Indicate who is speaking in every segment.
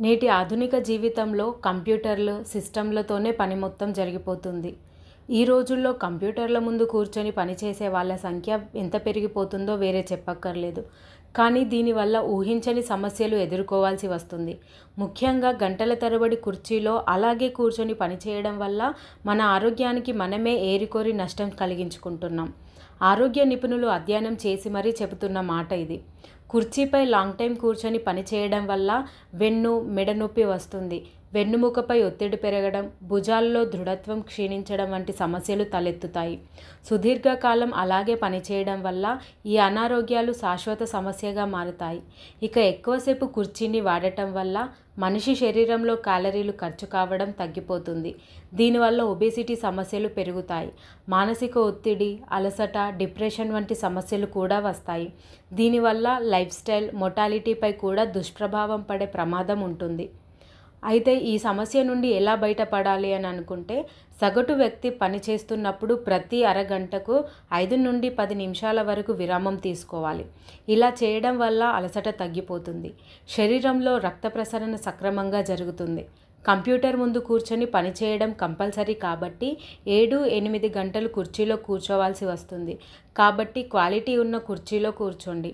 Speaker 1: నేటి ఆధునిక జీవితంలో కంప్యూటర్లు, సిస్టంలతోనే పని మొత్తం జరిగిపోతుంది. ఈ రోజుల్లో కంప్యూటర్ల ముందు కూర్చొని పనిచేసే వాళ్ళ సంఖ్య ఎంత పెరిగిపోతుందో వేరే చెప్పక్కర్లేదు. కానీ దీనివల్ల ఊహించని సమస్యలు ఎదుర్కోవాల్సి వస్తుంది. ముఖ్యంగా గంటల తరబడి కుర్చీలో అలాగే కూర్చొని పనిచేయడం వల్ల మన ఆరోగ్యానికి మనమే ఏరికోరి నష్టం కలిగించుకుంటున్నాం. ఆరోగ్య నిపుణులు అధ్యయనం చేసి మరీ చెబుతున్న మాట ఇది. కుర్చీపై లాంగ్ టైం కూర్చొని పనిచేయడం వల్ల వెన్ను, మెడ నొప్పి వస్తుంది. వెన్నుముకపై ఒత్తిడి పెరగడం, భుజాల్లో దృఢత్వం క్షీణించడం వంటి సమస్యలు తలెత్తుతాయి. సుదీర్ఘకాలం అలాగే పనిచేయడం వల్ల ఈ అనారోగ్యాలు శాశ్వత సమస్యగా మారుతాయి. ఇక ఎక్కువసేపు కుర్చీని వాడటం వల్ల మనిషి శరీరంలో క్యాలరీలు ఖర్చు కావడం తగ్గిపోతుంది. దీనివల్ల ఒబేసిటీ సమస్యలు పెరుగుతాయి. మానసిక ఒత్తిడి, అలసట, డిప్రెషన్ వంటి సమస్యలు కూడా వస్తాయి. దీనివల్ల లైఫ్ స్టైల్, మొటాలిటీపై కూడా దుష్ప్రభావం పడే ప్రమాదం ఉంటుంది. అయితే ఈ సమస్య నుండి ఎలా బయటపడాలి అని అనుకుంటే, సగటు వ్యక్తి పని చేస్తున్నప్పుడు ప్రతి అరగంటకు 5 నుండి 10 నిమిషాల వరకు విరామం తీసుకోవాలి. ఇలా చేయడం వల్ల అలసట తగ్గిపోతుంది. శరీరంలో రక్త ప్రసరణ సక్రమంగా జరుగుతుంది. కంప్యూటర్ ముందు కూర్చొని పనిచేయడం కంపల్సరీ కాబట్టి 7-8 గంటలు కుర్చీలో కూర్చోవాల్సి వస్తుంది. కాబట్టి క్వాలిటీ ఉన్న కుర్చీలో కూర్చోండి.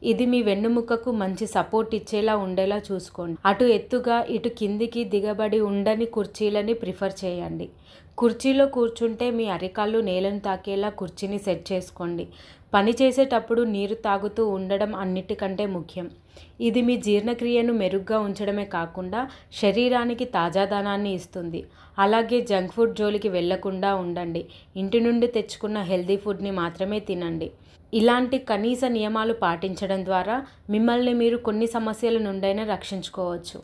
Speaker 1: ఇది మీ వెన్నుముకకు మంచి సపోర్ట్ ఇచ్చేలా ఉండేలా చూసుకోండి. అటు ఎత్తుగా, ఇటు కిందికి దిగబడి ఉండని కుర్చీలని ప్రిఫర్ చేయండి. కుర్చీలో కూర్చుంటే మీ అరికాళ్ళు నేలను తాకేలా కుర్చీని సెట్ చేసుకోండి. పని చేసేటప్పుడు నీరు తాగుతూ ఉండడం అన్నిటికంటే ముఖ్యం. ఇది మీ జీర్ణక్రియను మెరుగ్గా ఉంచడమే కాకుండా శరీరానికి తాజాదనాన్ని ఇస్తుంది. అలాగే జంక్ ఫుడ్ జోలికి వెళ్లకుండా ఉండండి. ఇంటి నుండి తెచ్చుకున్న హెల్దీ ఫుడ్ని మాత్రమే తినండి. ఇలాంటి కనీస నియమాలు పాటించడం ద్వారా మిమ్మల్ని మీరు కొన్ని సమస్యల నుండైనా రక్షించుకోవచ్చు.